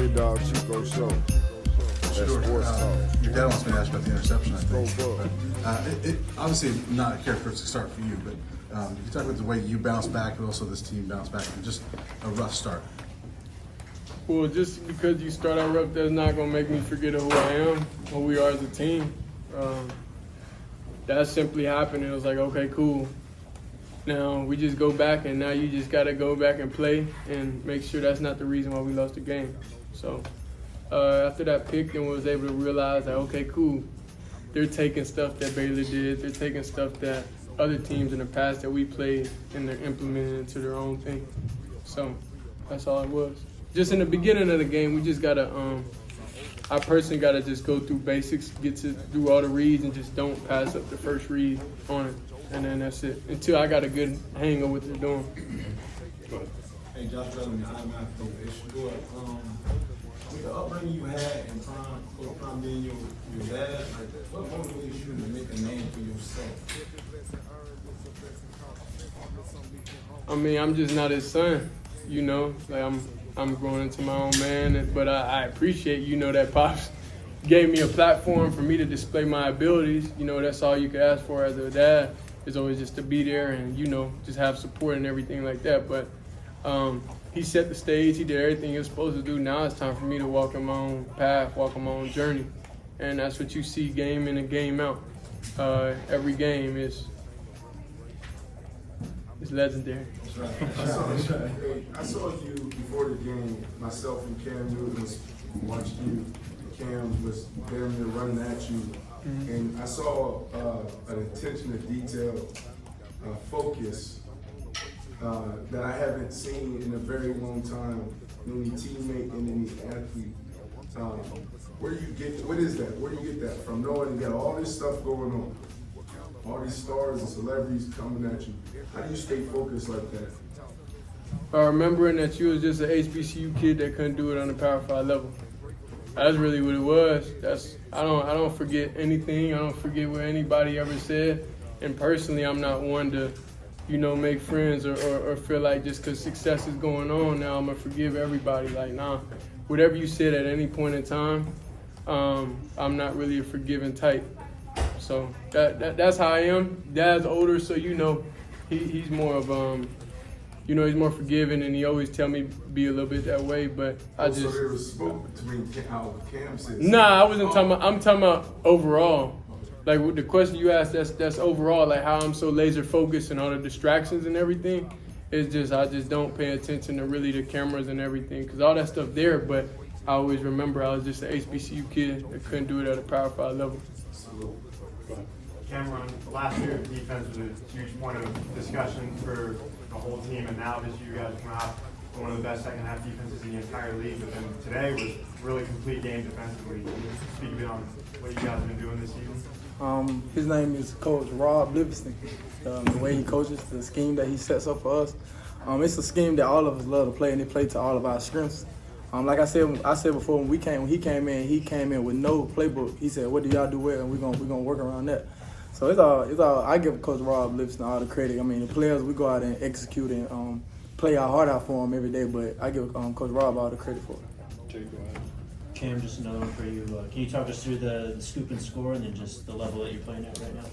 Big Dog Chico Show. That's Shedeur, sports talk. your dad wants me to ask about the interception, I think. Go for it. But, it obviously not a characteristic start for you, but you talk about the way you bounce back, but also this team bounce back, and just a rough start. Well, just because you start out rough, that's not going to make me forget who I am, who we are as a team. That simply happened. It was like, okay, cool. Now we just go back, and now you just got to go back and play and make sure that's not the reason why we lost the game. So after that pick, then we was able to realize that, okay, cool. They're taking stuff that Baylor did. They're taking stuff that other teams in the past that we played, and they're implementing it into their own thing. So that's all it was. Just in the beginning of the game, we just got to I personally got to just go through basics, get to do all the reads, and just don't pass up the first read on it. And then that's it. Until I got a good hang of what they're doing. Hey, Josh Bellamy, I'm after Shedeur. With the upbringing you had in prime being your dad, like, what motivates you to make a name for yourself? I mean, I'm just not his son, you know. Like I'm growing into my own man, but I appreciate, you know, that Pops gave me a platform for me to display my abilities. You know, that's all you could ask for as a dad, is always just to be there and, you know, just have support and everything like that. But he set the stage. He did everything he was supposed to do. Now it's time for me to walk in my own path, walk on my own journey. And that's what you see game in and game out. Every game is legendary. I saw you before the game. Myself and Cam Newton watched you. Cam was damn near running at you. And I saw an attention to detail, focus that I haven't seen in a very long time in any teammate and any athlete. What is that? Where do you get that from? Knowing you got all this stuff going on, all these stars and celebrities coming at you. How do you stay focused like that? Remembering that you was just an HBCU kid that couldn't do it on the Power 5 level. That's really what it was. I don't forget anything. I don't forget what anybody ever said. And personally, I'm not one to, you know, make friends or feel like just because success is going on now I'm gonna forgive everybody. Like, nah, whatever you said at any point in time, I'm not really a forgiving type. So that's how I am. Dad's older, so you know, he's more of you know, he's more forgiving, and he always tell me be a little bit that way. But I just. So there was smoke between how Cam said. Nah, I wasn't talking about. I'm talking about overall. Like with the question you asked, that's overall. Like how I'm so laser focused and all the distractions and everything. It's just I just don't pay attention to really the cameras and everything, because all that stuff there. But I always remember I was just an HBCU kid that couldn't do it at a Power 5 level. Cameron, last year defense was a huge point of discussion for the whole team, and now this year you guys went out for one of the best second half defenses in the entire league. But then today was a really complete game defensively. Can you speak a bit on what you guys have been doing this season? His name is Coach Rob Livingston. The way he coaches, the scheme that he sets up for us, it's a scheme that all of us love to play, and they play to all of our strengths. Like I said before, when he came in with no playbook. He said, "What do y'all do well?" And we're gonna work around that. So it's all. I give Coach Rob Livingston all the credit. I mean, the players, we go out and execute and play our heart out for him every day. But I give Coach Rob all the credit for it. Cam, just another one for you. Can you talk us through the scoop and score, and then just the level that you're playing at right now?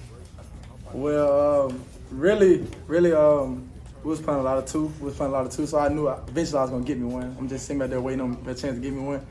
Well, really, we was playing a lot of two. So I knew eventually I was gonna get me one. I'm just sitting back there waiting on a chance to get me one,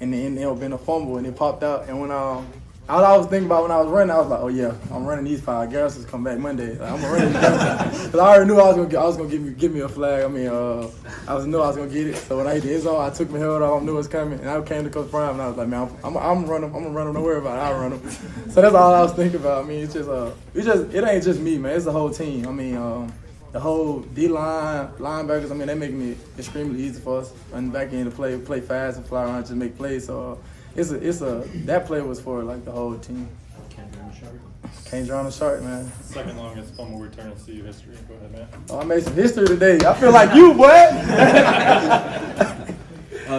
and then it ended up being a fumble, and it popped out. And when all I was thinking about when I was running, I was like, oh yeah, I'm running these 5 garrisons come back Monday. Like, I'm gonna run these garrisons. Because I already knew I was gonna give me a flag. I mean, I knew I was gonna get it. So when I hit the end zone, I took my helmet off, I knew it was coming, and I came to Coach Brown, and I was like, man, I'm gonna run him, don't worry about it, I'll run him. So that's all I was thinking about. I mean, it ain't just me, man, it's the whole team. I mean, the whole D-line, linebackers, I mean, they make it extremely easy for us. Run back in to play fast and fly around, just make plays. So that play was for like the whole team. Can't draw on the shark, man. Second longest fumble return in CU history. Go ahead, man. Oh, I made some history today. I feel like you, boy.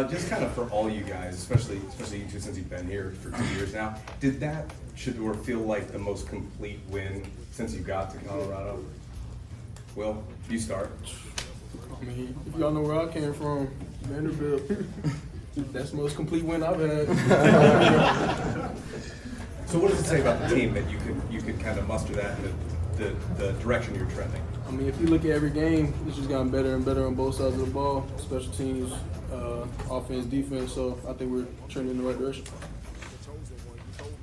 Just kind of for all you guys, especially you two, since you've been here for 2 years now, did that Shedeur feel like the most complete win since you got to Colorado? Will, you start. I mean, if y'all know where I came from, Vanderbilt. That's the most complete win I've had. So what does it say about the team that you could kind of muster that in the direction you're trending? I mean, if you look at every game, it's just gotten better and better on both sides of the ball, special teams, offense, defense. So I think we're trending in the right direction.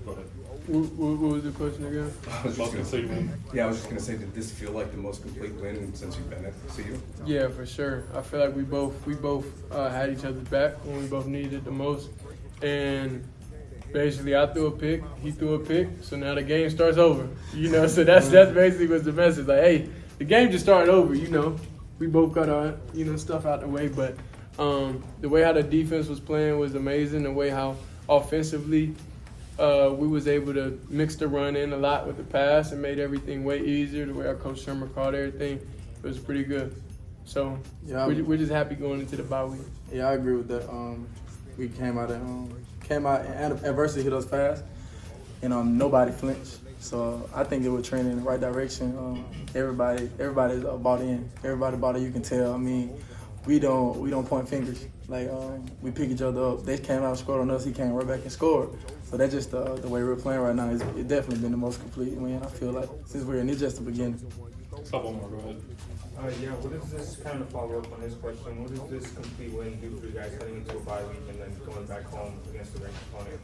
Go ahead. What was the question again? I was Most complete win. Yeah, I was just gonna say, did this feel like the most complete win since you've been at CU? Yeah, for sure. I feel like we both had each other's back when we both needed it the most. And basically, I threw a pick, he threw a pick, so now the game starts over. You know, so that's basically what's the message. Like, hey, the game just started over. You know, we both got our stuff out the way, but the way how the defense was playing was amazing. The way how offensively we was able to mix the run in a lot with the pass and made everything way easier. The way our coach Sherman called everything, it was pretty good. So Yeah, we're just happy going into the bye week. Yeah, I agree with that. We came out and adversity hit us fast, and nobody flinched. So I think it was trending in the right direction. Everybody's bought in. Everybody bought in. You can tell. I mean, we don't point fingers. Like we pick each other up. They came out and scored on us. He came right back and scored. So that's just the way we're playing right now. It's definitely been the most complete win. I feel like since we're in, it's just the beginning. Couple more, go ahead. Yeah, what does this, kind of follow up on this question, what does this complete win do for you guys heading into a bye week and then going back home against the ranked opponent?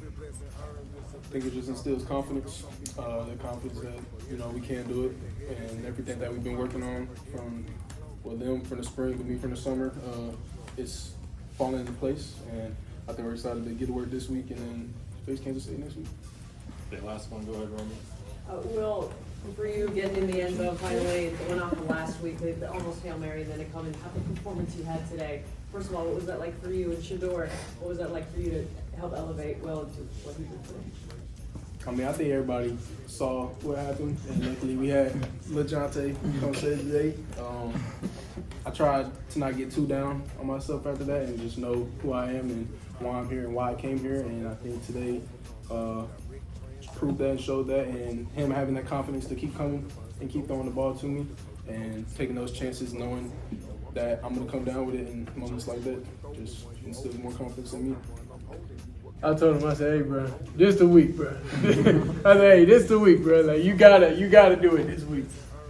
I think it just instills confidence, the confidence that, we can do it, and everything that we've been working on from them from the spring, with me from the summer, it's falling into place, and I think we're excited to get to work this week and then face Kansas State next week. Okay, last one, go ahead, Romy. Will, for you getting in the end zone finally, it went off the last week, the almost Hail Mary, and then it come in, how the performance you had today. First of all, what was that like for you and Shedeur? What was that like for you to help elevate Will into what he did today? I mean, I think everybody saw what happened, and luckily we had LaJonte come save the day. I tried to not get too down on myself after that and just know who I am and why I'm here and why I came here, and I think today proved that and showed that, and him having that confidence to keep coming and keep throwing the ball to me and taking those chances, knowing that I'm going to come down with it in moments like that, just instills more confidence in me. I told him, I said, hey, bro, just a week, bro. I said, hey, just a week, bro. Like, you gotta do it this week.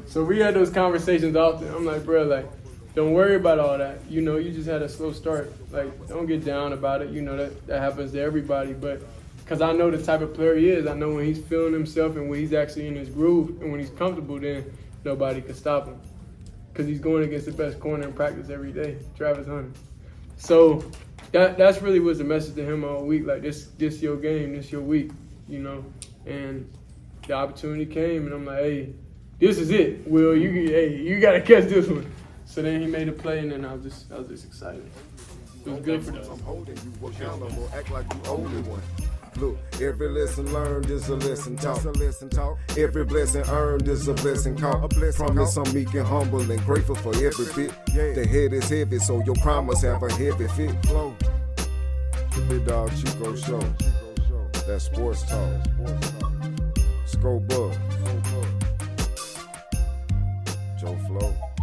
So we had those conversations often. I'm like, bro, like, don't worry about all that. You just had a slow start. Like, don't get down about it. That happens to everybody. But because I know the type of player he is, I know when he's feeling himself and when he's actually in his groove and when he's comfortable, then nobody can stop him. Because he's going against the best corner in practice every day, Travis Hunter. So that's really was the message to him all week. Like, this your game, this your week, And the opportunity came, and I'm like, hey, this is it, Will. You got to catch this one. So then he made a play, and then I was just excited. It was good for them. I'm holding you accountable, act like you only one. Look, every lesson learned is a lesson taught. Every blessing earned is a blessing caught. Promise I'm meek and humble and grateful for every bit. The head is heavy, so your promise have a heavy fit. The Big Dog Chico Show. That's sports talk. Scope up. Joe Flo.